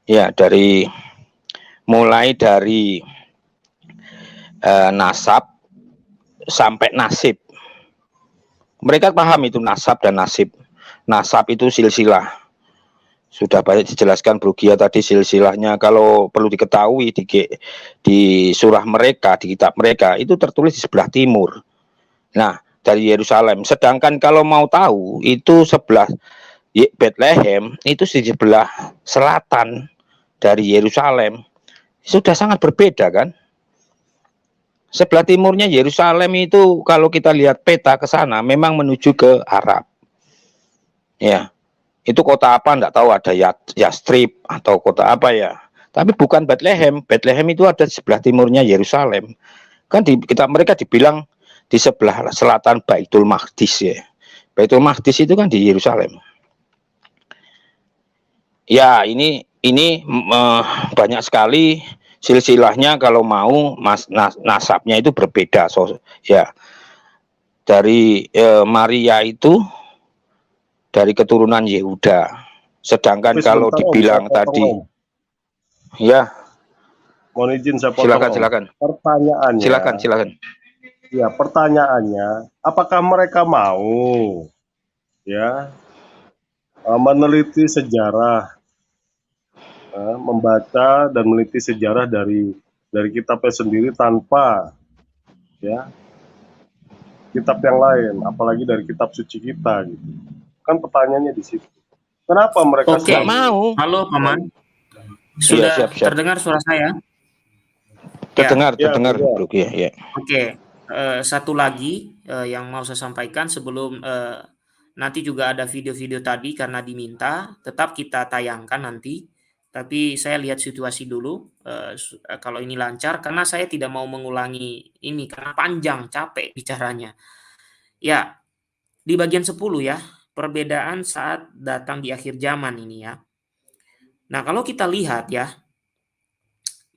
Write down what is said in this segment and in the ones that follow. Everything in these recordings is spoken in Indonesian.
Ya, mulai dari nasab sampai nasib. Mereka paham itu nasab dan nasib. Nasab itu silsilah. Sudah banyak dijelaskan Brugia tadi silsilahnya. Kalau perlu diketahui di surah mereka, di kitab mereka itu tertulis di sebelah timur. Nah, dari Yerusalem. Sedangkan kalau mau tahu itu sebelah Bethlehem itu di sebelah selatan dari Yerusalem. Sudah sangat berbeda kan? Sebelah timurnya Yerusalem itu kalau kita lihat peta ke sana memang menuju ke Arab. Ya, itu kota apa enggak tahu, ada Yastrib atau kota apa ya. Tapi bukan Bethlehem. Bethlehem itu ada di sebelah timurnya Yerusalem. Kan mereka dibilang di sebelah selatan Baitul Maqdis ya. Baitul Maqdis itu kan di Yerusalem. Ya, ini banyak sekali silsilahnya. Kalau mau nasabnya itu berbeda. Ya, dari Maria itu dari keturunan Yehuda. Sedangkan kalau dibilang tadi, ya, mohon izin saya potong. Silakan. Pertanyaannya. Silakan. Ya, pertanyaannya, apakah mereka mau ya meneliti sejarah, membaca dan meneliti sejarah dari kitabnya sendiri tanpa ya kitab yang lain, apalagi dari kitab suci kita gitu. Kan pertanyaannya di situ. Kenapa mereka mau? Halo, Paman. Sudah siap. terdengar suara saya? Terdengar, ya. Bro. Ya. Oke. Satu lagi yang mau saya sampaikan sebelum nanti juga ada video-video tadi karena diminta, tetap kita tayangkan nanti. Tapi saya lihat situasi dulu kalau ini lancar, karena saya tidak mau mengulangi ini karena panjang, capek bicaranya. Ya, di bagian 10 ya, perbedaan saat datang di akhir zaman ini ya. Nah, kalau kita lihat ya,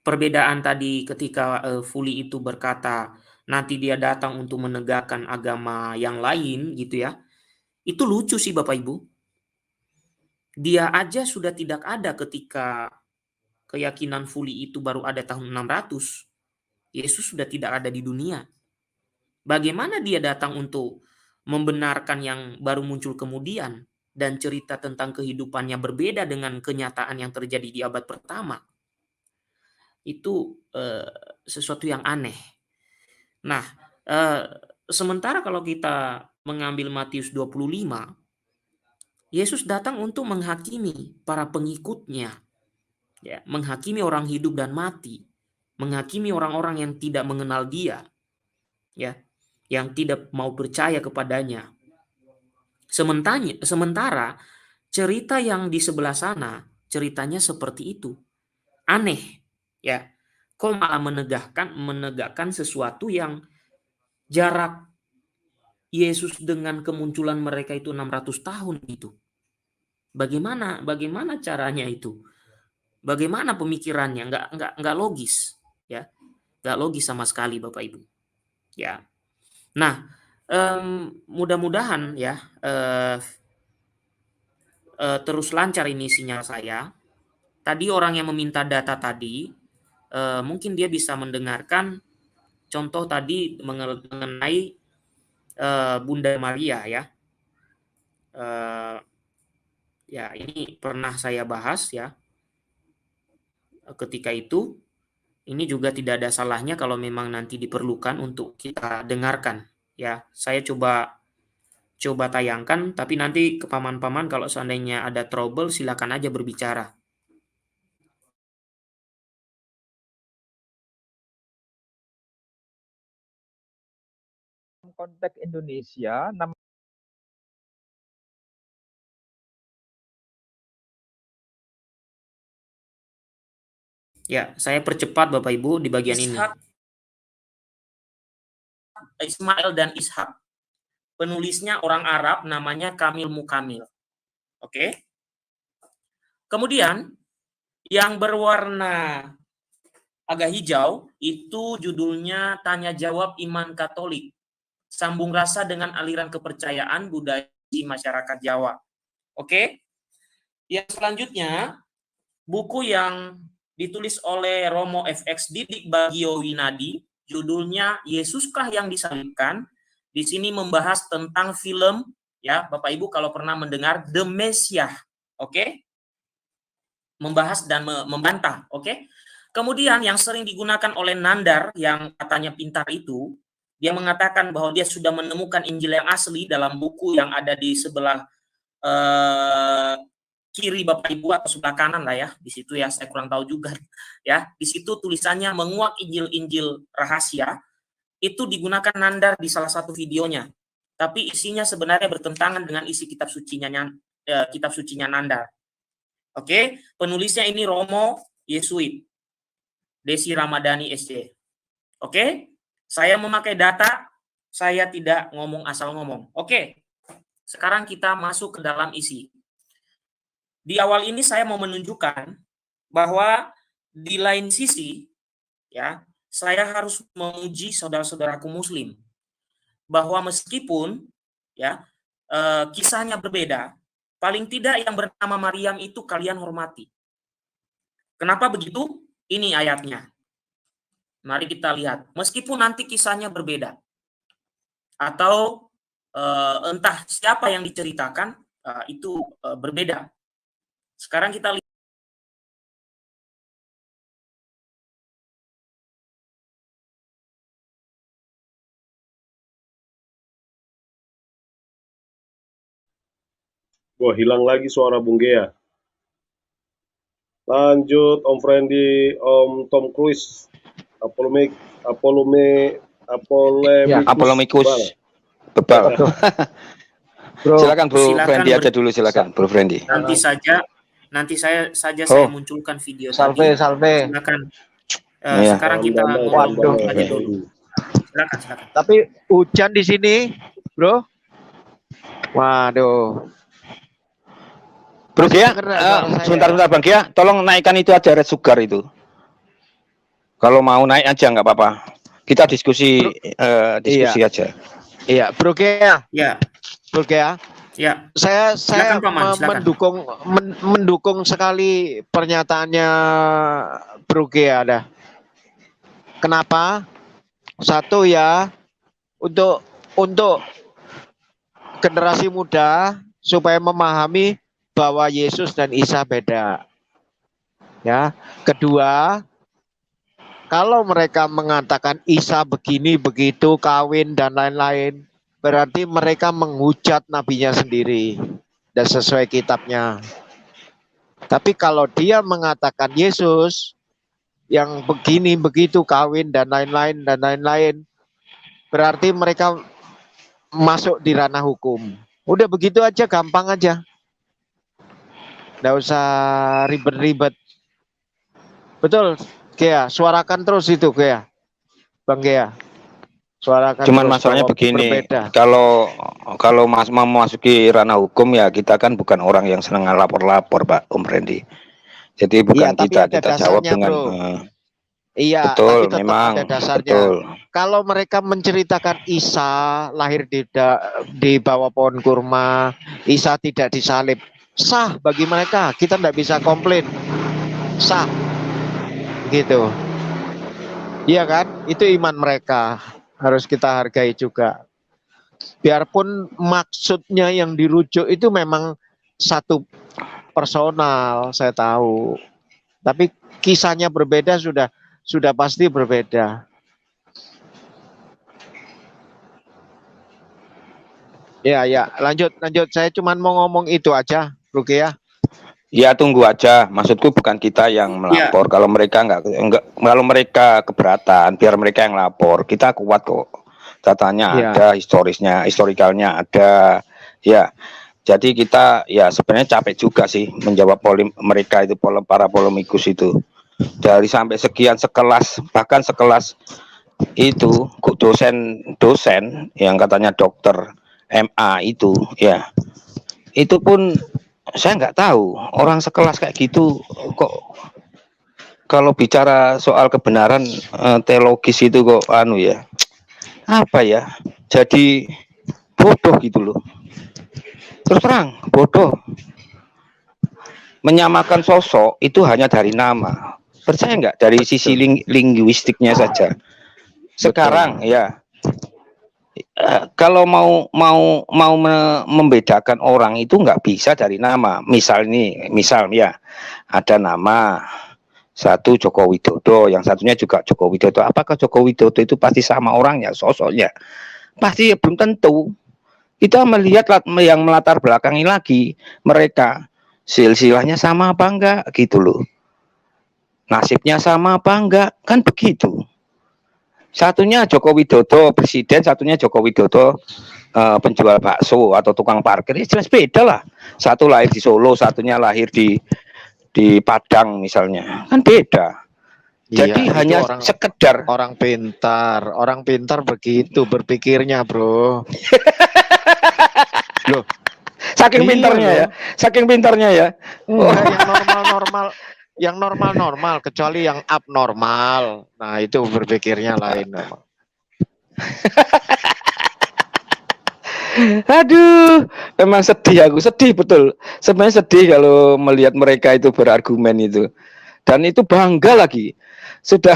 perbedaan tadi ketika Fuli itu berkata nanti dia datang untuk menegakkan agama yang lain gitu ya. Itu lucu sih Bapak Ibu. Dia aja sudah tidak ada ketika keyakinan Fuli itu baru ada tahun 600. Yesus sudah tidak ada di dunia. Bagaimana dia datang untuk membenarkan yang baru muncul kemudian dan cerita tentang kehidupannya berbeda dengan kenyataan yang terjadi di abad pertama? Itu sesuatu yang aneh. Nah, sementara kalau kita mengambil Matius 25, Yesus datang untuk menghakimi para pengikutnya, ya, menghakimi orang hidup dan mati, menghakimi orang-orang yang tidak mengenal Dia, ya, yang tidak mau percaya kepadanya. Sementara cerita yang di sebelah sana ceritanya seperti itu, aneh, ya. Kok malah menegakkan sesuatu yang jarak Yesus dengan kemunculan mereka itu 600 tahun itu. Bagaimana caranya itu? Bagaimana pemikirannya? Nggak logis, ya. Nggak logis sama sekali Bapak Ibu. Ya. Nah, mudah-mudahan ya terus lancar ini sinyal saya. Tadi orang yang meminta data tadi mungkin dia bisa mendengarkan contoh tadi mengenai Bunda Maria ya. Ya ini pernah saya bahas ya. Ketika itu ini juga tidak ada salahnya kalau memang nanti diperlukan untuk kita dengarkan ya. Saya coba tayangkan, tapi nanti ke paman-paman kalau seandainya ada trouble silakan aja berbicara. Konteks Indonesia Ya, saya percepat Bapak Ibu di bagian ini. Ismail dan Ishak. Penulisnya orang Arab namanya Kamil Mukamil. Oke. Kemudian yang berwarna agak hijau itu judulnya Tanya Jawab Iman Katolik. Sambung rasa dengan aliran kepercayaan budaya di masyarakat Jawa. Oke. Yang selanjutnya buku yang ditulis oleh Romo FX Didik Bagio Winadi, judulnya Yesuskah yang disalibkan. Di sini membahas tentang film, ya Bapak Ibu kalau pernah mendengar The Messiah, oke? Membahas dan membantah, oke? Kemudian yang sering digunakan oleh Nandar yang katanya pintar itu, dia mengatakan bahwa dia sudah menemukan Injil yang asli dalam buku yang ada di sebelah kiri Bapak Ibu atau sebelah kanan lah ya, di situ ya, saya kurang tahu juga ya. Di situ tulisannya menguak Injil-Injil rahasia, itu digunakan Nandar di salah satu videonya. Tapi isinya sebenarnya bertentangan dengan isi kitab sucinya Nandar. Oke, penulisnya ini Romo Yesuit, Desi Ramadhani SC. Oke, saya memakai data, saya tidak ngomong asal ngomong. Oke, sekarang kita masuk ke dalam isi. Di awal ini saya mau menunjukkan bahwa di lain sisi, ya, saya harus memuji saudara-saudaraku Muslim bahwa meskipun ya kisahnya berbeda, paling tidak yang bernama Maryam itu kalian hormati. Kenapa begitu? Ini ayatnya. Mari kita lihat. Meskipun nanti kisahnya berbeda atau entah siapa yang diceritakan itu berbeda. Sekarang kita lihat. Wah, hilang lagi suara Bung Gea. Lanjut Om Friendly, Om Tom Cruise. Apolemikus bebal. Silakan Bro Friendly aja dulu, silakan Bro Friendly. Nanti saya munculkan video Salve. Silakan. Sekarang kita ngobrol aja dulu. Silakan. Tapi hujan di sini, Bro. Waduh. Bro Gia, sebentar Bang Gia, tolong naikkan itu aja red sugar itu. Kalau mau naik aja nggak apa-apa. Kita diskusi aja. Iya, Bro Gia. Ya. Bro Gia. Ya. Saya silakan. mendukung sekali pernyataannya Bro Gia ada. Kenapa? Satu ya, untuk generasi muda supaya memahami bahwa Yesus dan Isa beda. Ya. Kedua, kalau mereka mengatakan Isa begini begitu kawin dan lain-lain, berarti mereka menghujat nabinya sendiri dan sesuai kitabnya. Tapi kalau dia mengatakan Yesus yang begini begitu kawin dan lain-lain, berarti mereka masuk di ranah hukum. Udah begitu aja, gampang aja. Nggak usah ribet-ribet. Betul, Gea. Suarakan terus itu, Gea. Bang Gea. Suarakan. Cuman masalahnya begini, kalau Mas mau memasuki ranah hukum ya kita kan bukan orang yang senang lapor-lapor, Pak Om Randy. Jadi bukan kita jawab dengan iya, betul, tapi memang ada dasarnya. Betul. Kalau mereka menceritakan Isa lahir di bawah pohon kurma, Isa tidak disalib, sah bagi mereka, kita tidak bisa komplain, sah, gitu. Iya kan? Itu iman mereka, harus kita hargai juga. Biarpun maksudnya yang dirujuk itu memang satu personal, saya tahu. Tapi kisahnya berbeda, sudah pasti berbeda. Ya, lanjut. Saya cuma mau ngomong itu aja, Ruki ya. Ya tunggu aja. Maksudku bukan kita yang melapor. Ya. Kalau mereka kalau mereka keberatan, biar mereka yang lapor. Kita kuat kok. Datanya ada, historikalnya ada. Ya. Jadi kita ya sebenarnya capek juga sih menjawab mereka itu para polemikus itu. Dari sampai sekian bahkan sekelas itu dosen yang katanya dokter MA itu ya. Itu pun saya nggak tahu orang sekelas kayak gitu kok kalau bicara soal kebenaran teologis itu kok apa ya, jadi bodoh gitu loh. Terus terang bodoh. menyamakan sosok itu hanya dari nama. Percaya nggak dari sisi linguistiknya saja. Sekarang ya kalau mau membedakan orang itu nggak bisa dari nama. Misal ya ada nama satu Joko Widodo, yang satunya juga Joko Widodo. Apakah Joko Widodo itu pasti sama orangnya, sosoknya? Pasti belum tentu. Kita melihat yang melatar belakangi lagi mereka silsilahnya sama apa enggak gitu loh. Nasibnya sama apa enggak, kan begitu. Satunya Joko Widodo presiden, satunya Joko Widodo penjual bakso atau tukang parkir, ya jelas beda lah. Satu lahir di Solo, satunya lahir di Padang misalnya, kan beda. Jadi Iya, hanya orang, sekedar orang pintar begitu berpikirnya, bro. Loh, saking iya pintarnya loh. ya, saking pintarnya ya. Enggak, yang normal, kecuali yang abnormal. Nah, itu berpikirnya lain. Aduh, memang sedih, aku sedih betul. Sebenarnya sedih kalau melihat mereka itu berargumen itu. Dan itu bangga lagi. Sudah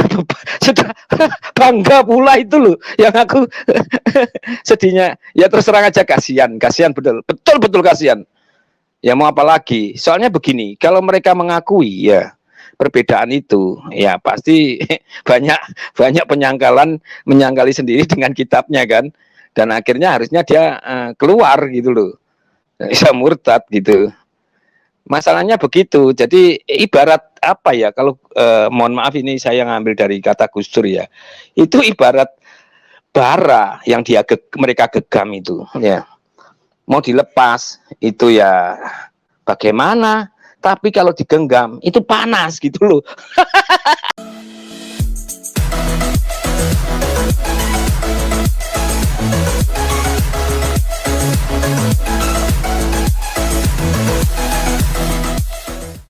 bangga pula itu loh yang aku sedihnya. Ya terus terang aja, kasihan betul kasihan. Ya mau apa lagi? Soalnya begini, kalau mereka mengakui ya perbedaan itu, ya pasti banyak menyangkali sendiri dengan kitabnya kan. Dan akhirnya harusnya dia keluar gitu loh, bisa murtad gitu. Masalahnya begitu. Jadi ibarat apa ya, kalau mohon maaf ini saya ngambil dari kata Gus Dur ya, itu ibarat bara yang mereka gegam itu ya, mau dilepas itu ya bagaimana, tapi kalau digenggam itu panas gitu loh.